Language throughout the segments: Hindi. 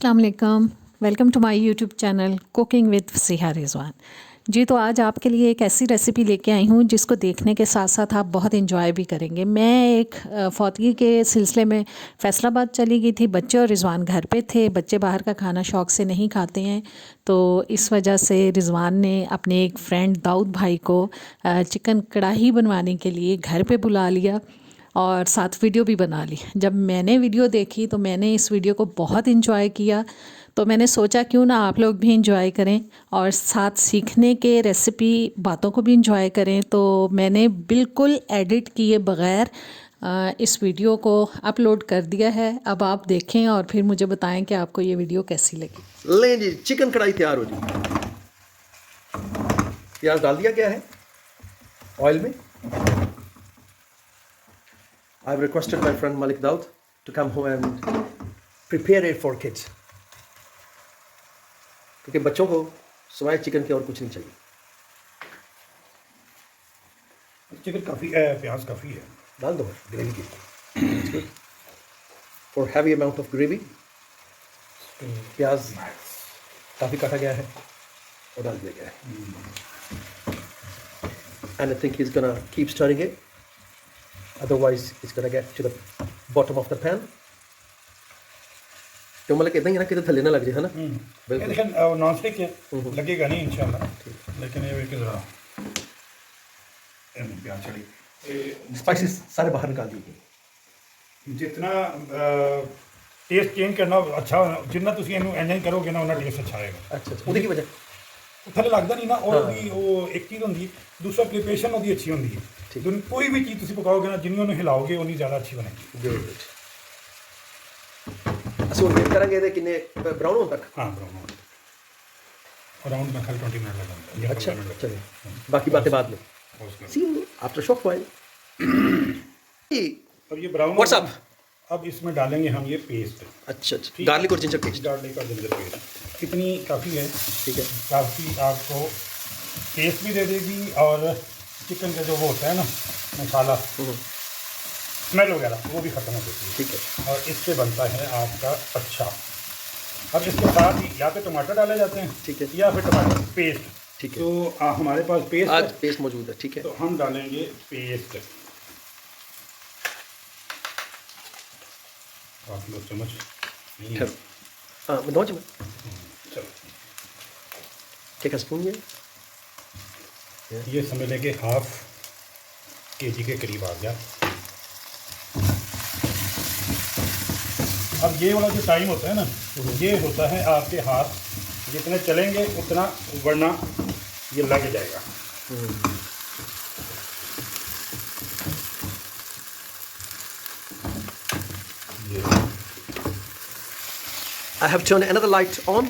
अस्सलाम वालेकुम, welcome to my YouTube channel cooking with Fasiha Rizwan. जी तो आज आपके लिए एक ऐसी रेसिपी लेके आई हूँ जिसको देखने के साथ साथ आप बहुत इंजॉय भी करेंगे। मैं एक फौतगी के सिलसिले में फ़ैसलाबाद चली गई थी। बच्चे और रिजवान घर पे थे। बच्चे बाहर का खाना शौक़ से नहीं खाते हैं, तो इस वजह से रिजवान ने अपने एक फ्रेंड दाऊद भाई को चिकन कढ़ाई बनवाने के लिए घर पे बुला लिया और साथ वीडियो भी बना ली। जब मैंने वीडियो देखी तो मैंने इस वीडियो को बहुत इंजॉय किया, तो मैंने सोचा क्यों ना आप लोग भी इंजॉय करें और साथ सीखने के रेसिपी बातों को भी इंजॉय करें। तो मैंने बिल्कुल एडिट किए बग़ैर इस वीडियो को अपलोड कर दिया है। अब आप देखें और फिर मुझे बताएं कि आपको ये वीडियो कैसी लगी। लें जी, चिकन कढ़ाई तैयार हो जी। प्याज डाल दिया गया है ऑयल में। I've requested my friend Malik Daud to come home and prepare it for kids, क्योंकि बच्चों को सिवाय चिकन के और कुछ नहीं चाहिए। चिकन काफ़ी है, प्याज काफ़ी है, डाल दो ग्रेवी की। For heavy amount of gravy प्याज काफ़ी काटा गया है और डाल दिया गया है। And I think he is gonna keep stirring it, otherwise it's gonna get to the bottom of the pan। तो मतलब इतना ही ना कि थल्ले ना लग जाए, है ना। ये लेकिन नॉन स्टिक है, लगेगा नहीं इंशाल्लाह। लेकिन ये कि ज़रा प्याज चढ़ी, स्पाइसेस सारे बाहर निकाल दिए। जितना टेस्ट चेंज करना अच्छा, जितना तुम इनू एंजॉय करोगे ना उतना टेस्ट अच्छा आएगा। अच्छा, ਉਹਦੀ ਕੀ ਵਜ੍ਹਾ? थल्ले लगता नहीं ना। और भी वो एक चीज़ होती है, दूसरा प्रिपरेशन होती अच्छी होती है। कोई भी चीज़ तुम पकाओगे ना, जिन्नी उन्हें हिलाओगे उन्नी ज़्यादा अच्छी बनेगी। ਅਸੀਂ ਹੁਣ ਵੇਟ ਕਰਾਂਗੇ ਇਹਦੇ ਕਿੰਨੇ ਬਰਾਊਨ ਹੋਣ ਤੱਕ। हाँ, ब्राउन अराउंड मैं खाली 20 मिनट लगा। अच्छा चलिए, बाकी बातें बाद में। सी आफ्टर शॉक व्हाइल। अब ये ब्राउन व्हाट्स अप। अब इसमें डालेंगे हम ये पेस्ट। अच्छा, गार्लिक और जिंजर पेस्ट। गार्लिक और जिंजर पेस्ट कितनी काफ़ी है? ठीक है, काफ़ी आपको टेस्ट भी दे देगी और चिकन का जो वो होता है ना मसाला स्मेल वगैरह वो भी ख़त्म हो जाती है। ठीक है, और इससे बनता है आपका अच्छा। अब इसके साथ ही या तो टमाटर डाले जाते हैं, ठीक है, या फिर टमाटर पेस्ट। ठीक है। तो हमारे पास पेस्ट आज पेस्ट मौजूद है। ठीक है, तो हम डालेंगे पेस्ट। आप लोग चम्मच नहीं है? हाँ, मैं 2 चम्मच। चलो, ठीक है, स्पून ये समझ लें कि हाफ केजी के करीब आ गया। अब ये वाला जो टाइम होता है ना, ये होता है आपके हाथ जितने चलेंगे उतना, वरना ये लग जाएगा। I have turned another light on।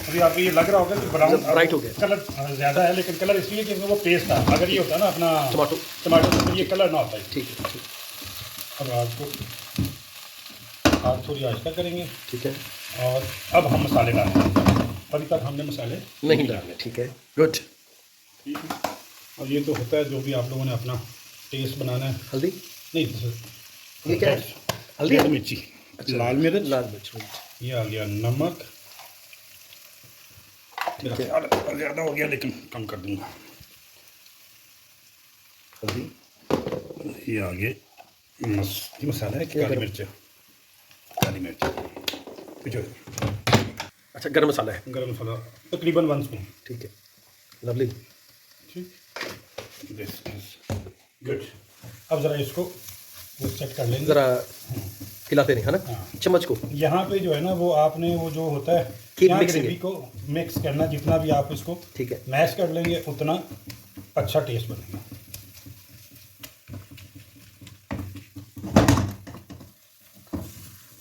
अभी आपको ये लग रहा होगा कि ब्राउन ब्राइट हो गया। कलर ज़्यादा है, लेकिन कलर इसलिए कि वो पेस्ट था। अगर ये होता ना अपना टमाटो तो ये कलर ना होता है। ठीक है, ठीक। अब आपको हाथ थोड़ी आहिस्ता करेंगे। ठीक है, और अब हम मसाले डालेंगे। अभी तक हमने मसाले नहीं डाले। ठीक है, गुड। ठीक है, और ये तो होता है जो भी आप लोगों ने अपना टेस्ट बनाना है। हल्दी नहीं, ये क्या है? हल्दी, लाल मिर्ची। अच्छा, लाल मिर्च, लाल मिर्च। ये आ गया नमक। ठीक है, ज़्यादा हो गया लेकिन कम कर दूंगा। हल्दी, ये आगे मसाला है कि काली मिर्च? काली मिर्च। अच्छा, गरम मसाला है। गरम मसाला तकरीबन 1 स्पून। ठीक है, लवली। ठीक, दिस इज गुड। अब ज़रा इसको वो सेट कर लेंगे, ज़रा हिलाते नहीं, है ना। हाँ। चम्मच को यहाँ पे जो है ना वो आपने वो जो होता है यहाँ ग्रेवी को मिक्स करना। जितना भी आप इसको ठीक है मैश कर लेंगे उतना अच्छा टेस्ट बनेगा।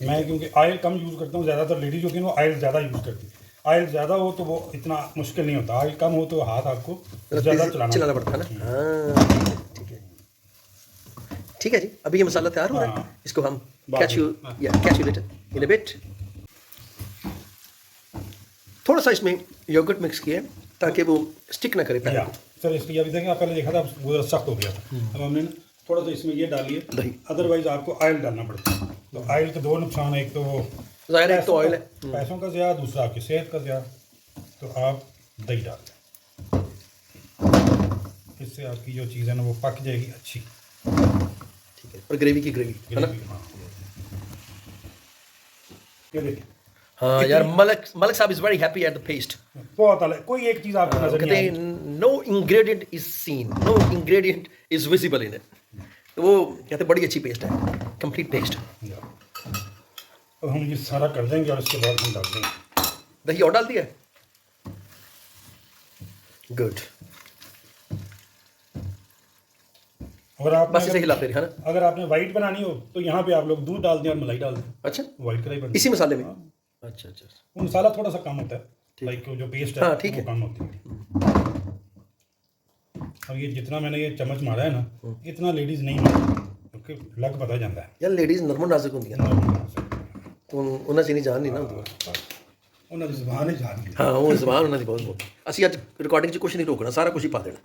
मैं क्योंकि ऑयल कम यूज़ करता हूँ, ज़्यादातर लेडीज जो कि वो ऑयल ज़्यादा यूज़ करती है। ऑयल ज़्यादा हो तो वो इतना मुश्किल नहीं होता, ऑयल कम हो तो हाथ आपको ज़्यादा चलाना पड़ता है ना। हाँ, ठीक है, ठीक है जी। अभी ये मसाला तैयार हो रहा है। इसको हम catch you later in a bit. थोड़ा सा इसमें योगर्ट मिक्स किया ताकि वो स्टिक ना करे पैन को। सर इसलिए अभी देखें, आप पहले देखा था वो सख्त हो गया था। अब हमने थोड़ा सा इसमें ये डालिए, दही। अदरवाइज आपको ऑयल डालना पड़ता है। तो ऑयल के 2 नुकसान है। एक तो ज़ाहिर है एक तो ऑयल है। पैसों का ज़्यादा, दूसरा आपकी सेहत का ज़्यादा। तो आप दही डाल दें, इससे आपकी जो चीज़ है ना वो पक जाएगी अच्छी। ठीक है, और ग्रेवी की ग्रेवी है ना। ग्रेवी, हाँ। ये देखिए, हाँ यार, मलक साहब is very happy at the paste. बहुत अलग, कोई एक चीज़ आपको नजर कहते नहीं हैं आएगी। No ingredient is seen, no ingredient is visible in it. तो वो कहते हैं बड़ी अच्छी पेस्ट है, कंप्लीट पेस्ट। अब हम ये सारा कर देंगे और इसके बाद हम डाल देंगे दही और डाल दिया, गुड। अगर आप बस इसे हिलाते रहे, है ना। अगर आपने वाइट बनानी हो तो यहाँ पे आप लोग दूध डाल दें और मलाई डाल दें, अच्छा, वाइट कढ़ाई बन इसी मसाले में। हाँ। अच्छा अच्छा, वो मसाला थोड़ा सा कम होता है, लाइक जो पेस्ट है हाँ, ठीक वो है। कम होती है। अब ये जितना मैंने ये चम्मच मारा है ना, इतना लेडीज नहीं मारती क्योंकि लग पता जाता है यार लेडीज नरम नाजुक होंगी ना, तो उन्हें चीनी जान नहीं ना होती। ਉਹਨਾਂ ਦੀ ਜ਼ੁਬਾਨ ਹੀ ਜਾਣ ਗਈ। हाँ, वो जबान उन्होंने बहुत ਅਸੀਂ ਅੱਜ ਰਿਕਾਰਡਿੰਗ 'ਚ ਕੁਝ ਨਹੀਂ ਰੋਕਣਾ, ਸਾਰਾ ਕੁਝ ਹੀ ਪਾ ਦੇਣਾ।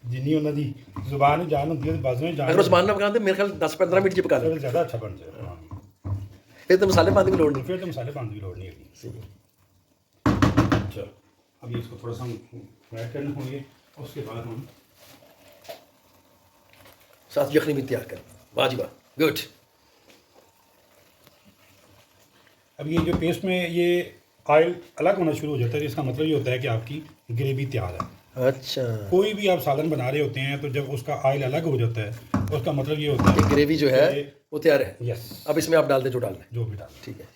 ਜਿੰਨੀ ਉਹਨਾਂ ਦੀ ਜ਼ੁਬਾਨ ਹੀ ਜਾਨ ਹੁੰਦੀ ਹੈ ਬਾਜ਼ੂਆਂ ਹੀ ਜਾਨ ਅਗਰ ਉਹ ਜ਼ਬਾਨ ਨਾਲ ਪਕਾਉਂਦੇ ਮੇਰੇ ਖਿਆਲ 10-15 ਮਿੰਟ 'ਚ ਪਕਾ ਲੈਣਾ, ਫਿਰ ਜ਼ਿਆਦਾ ਅੱਛਾ ਬਣ ਜਾਏਗਾ। ਹਾਂ, ਫਿਰ ਤਾਂ ਮਸਾਲੇ ਪਾਉਣ ਦੀ ਵੀ ਲੋੜ ਨਹੀਂ। फिर तो मसाले पाने की लोड़ नहीं होगी। चलो अब ये इसको थोड़ा सा फ्राई करना होंगे, उसके बाद हम साथ यखनी भी तैयार कर, वाह जी वाह, गुड। अब ये जो पेस्ट में ये ऑयल अलग होना शुरू हो जाता है, इसका मतलब ये होता है कि आपकी ग्रेवी तैयार है। अच्छा, कोई भी आप सालन बना रहे होते हैं तो जब उसका ऑयल अलग हो जाता है उसका मतलब ये होता है ग्रेवी जो है वो तैयार है। यस, अब इसमें आप डाल दें जो डालना है। जो भी डाल। ठीक है,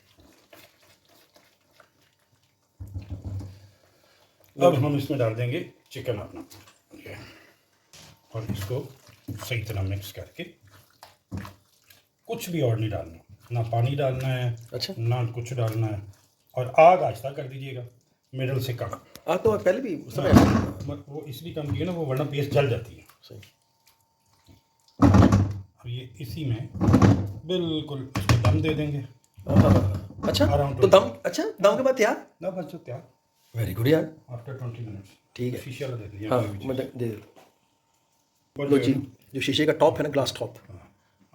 अब हम इसमें डाल देंगे चिकन अपना और इसको सही तरह मिक्स करके, कुछ भी और नहीं डालना, ना पानी डालना है, अच्छा। ना कुछ डालना है, और आग आहिस्ता कर दीजिएगा, मिडल से कम। आप तो पहले भी समय वो इसलिए कम की है ना, वो वरना पेस्ट जल जाती है। सही। अब ये इसी में बिल्कुल इसको दम दे देंगे। अच्छा, Around तो दम, अच्छा दम के बाद तैयार। ना बस जो तैयार वेरी गुड यार, आफ्टर 20 मिनट्स। ठीक है। शीशा लगा दिया हाँ, कोई भी चीज़। मतलब दे और लो जो जी, है ना, जो शीशे का टॉप है ना, ग्लास टॉप,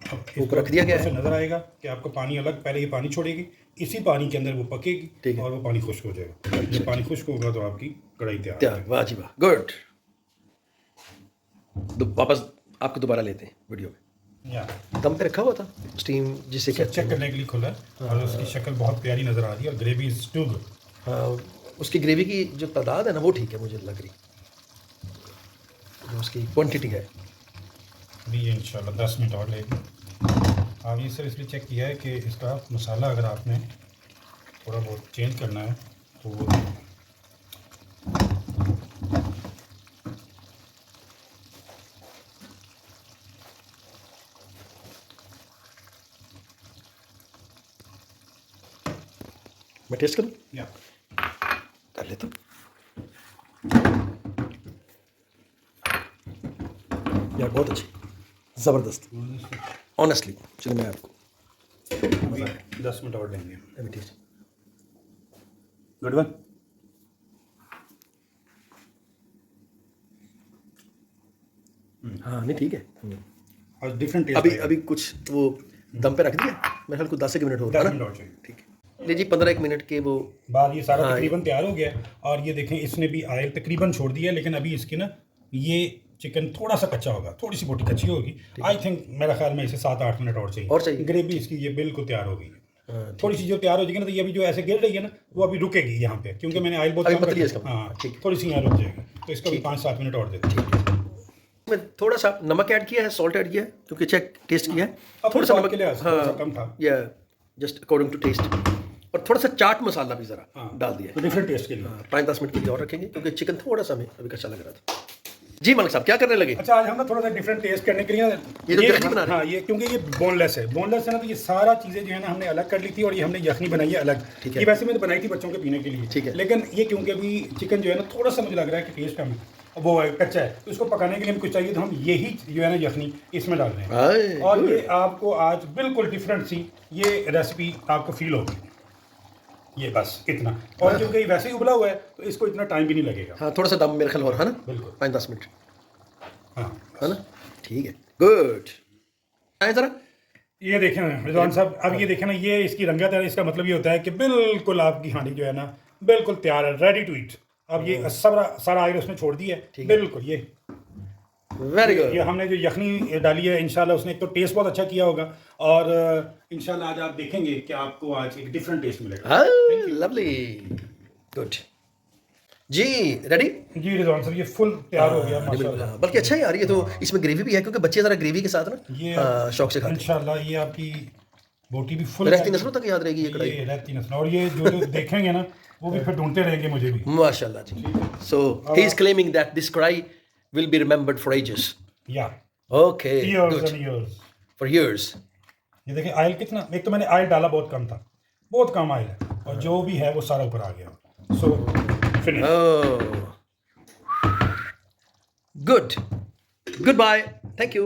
अब ऊपर इसको रख दिया गया ऐसे है। नजर आएगा कि आपको पानी अलग, पहले ये पानी छोड़ेगी, इसी पानी के अंदर वो पकेगी ठीक है। और वो पानी खुश्क हो जाएगा। जब पानी खुश्क होगा तो आपकी कढ़ाई तैयार तैयार, वाह जी वाह, गुड। वापस आपको दोबारा लेते हैं वीडियो में। या दम पे रखा हुआ था स्टीम जिसे कहते चेक करने के लिए खुला है और उसकी शक्ल बहुत प्यारी नजर आ रही है और ग्रेवी इज टू गुड। हैं। हाँ, उसकी ग्रेवी की जो तादाद है ना वो ठीक है, मुझे लग रही, जो उसकी क्वांटिटी है। अभी ये इंशाल्लाह 10 मिनट और लेगी। आप ये सर इसलिए चेक किया है कि इसका मसाला अगर आपने थोड़ा बहुत चेंज करना है तो वो मैं टेस्ट करूँ? या कर लेता हूँ। यार बहुत अच्छी, ज़बरदस्त, ऑनेस्टली। चलिए मैं आपको अभी 10 मिनट और लेंगे। अभी टेस्ट। Good one. हाँ नहीं ठीक है। और डिफरेंट टेस्ट अभी कुछ वो दम पे रख दिया, मेरे ख्याल को 10 मिनट हो 10 रहा है मिनट ना। और चाहिए। ठीक है, लीजिए 15 मिनट के वो बाद ये सारा हाँ, तकरीबन तैयार हो गया है और ये देखें इसने भी ऑयल तकरीबन छोड़ दिया है, लेकिन अभी इसकी ना ये चिकन थोड़ा सा कच्चा होगा, थोड़ी सी बोटी कच्ची होगी। आई थिंक मेरा ख्याल में इसे 7-8 मिनट और चाहिए। ग्रेवी इसकी ये बिल्कुल तैयार हो गई है। हाँ, थोड़ी सी जो तैयार हो जाएगी ना तो ये अभी जो ऐसे गिर रही है ना वो अभी रुकेगी यहाँ पे, क्योंकि मैंने ऑयल बहुत अभी कम पतली है रखा इसका। है। हाँ ठीक है। थोड़ी सी यहाँ रुक जाएगी तो इसको भी 5-7 मिनट और देते हैं। मैं थोड़ा सा नमक ऐड किया है, सॉल्ट ऐड किया है, क्योंकि चेक टेस्ट किया है। अपने थोड़ा सा स्वाद नमक के लिहाज से थोड़ा सा कम था। या जस्ट अकॉर्डिंग टू टेस्ट, और थोड़ा सा चाट मसाला भी ज़रा हाँ, डाल दिया तो डिफरेंट टेस्ट के लिए। है। 5-10 मिनट के लिए और रखेंगे क्योंकि चिकन थोड़ा सा हमें अभी कच्चा लग रहा था। जी मलिक साहब क्या करने लगे? अच्छा, आज हम ना थोड़ा सा डिफरेंट टेस्ट करने के लिए ये तो यखनी बना रहे हैं। हाँ ये क्योंकि ये बोनलेस है, बोनलेस है ना, तो ये सारा चीज़ें जो है ना हमने अलग कर ली थी और ये हमने यखनी बनाई है अलग। ठीक है। ये वैसे मैंने बनाई थी बच्चों के पीने के लिए, ठीक है। लेकिन ये क्योंकि अभी चिकन जो है ना थोड़ा सा मुझे लग रहा है कि टेस्ट कम है, वो कच्चा है, तो इसको पकाने के लिए हमें कुछ चाहिए, तो हम यही जो है ना यखनी इसमें डाल रहे आए, हैं और ये आपको आज बिल्कुल डिफरेंट सी ये रेसिपी आपको फील होगी। ये बस इतना, और क्योंकि ये वैसे ही उबला हुआ है तो इसको इतना टाइम भी नहीं लगेगा। हाँ थोड़ा सा दम मेरे ख्याल और है ना, बिल्कुल। 5-10 मिनट हाँ है ना, ठीक है, गुड। आए ज़रा ये देखें रिजवान साहब, अब ये देखें ना, ये इसकी रंगत है, इसका मतलब ये होता है कि बिल्कुल आपकी हांडी जो है ना बिल्कुल तैयार है, रेडी टू ईट। अब ये सारा ऑयल उसने छोड़ दिया है बिल्कुल। ये वेरी गुड। ये हमने जो यखनी डाली है, इंशाल्लाह उसने एक तो टेस्ट बहुत अच्छा किया होगा, और इंशाल्लाह आज आप देखेंगे कि आपको आज एक डिफरेंट टेस्ट मिलेगा। लवली, गुड जी। रेडी जी रिजवान सर, ये फुल तैयार हो गया माशाल्लाह। बल्कि अच्छा यार, ये तो इसमें ग्रेवी भी है, क्योंकि बच्चे जरा ग्रेवी के साथ ना ये शौक से खाते हैं। इंशाल्लाह ये आपकी बोटी भी फुल रहती नस्लों तक याद रहेगी ये कढ़ाई। ये रहती नस्ल, और ये जो देखेंगे ना वो भी फिर ढूंढते रहेंगे मुझे भी। माशाल्लाह जी। So he is claiming that this kadhai will be remembered for ages. या okay, years good, and years। For years. ये देखिए ऑयल कितना, एक तो मैंने ऑयल डाला बहुत कम था, बहुत कम ऑयल है, और जो भी है वो सारा ऊपर आ गया। सो finish. Oh, good. Goodbye. Thank you.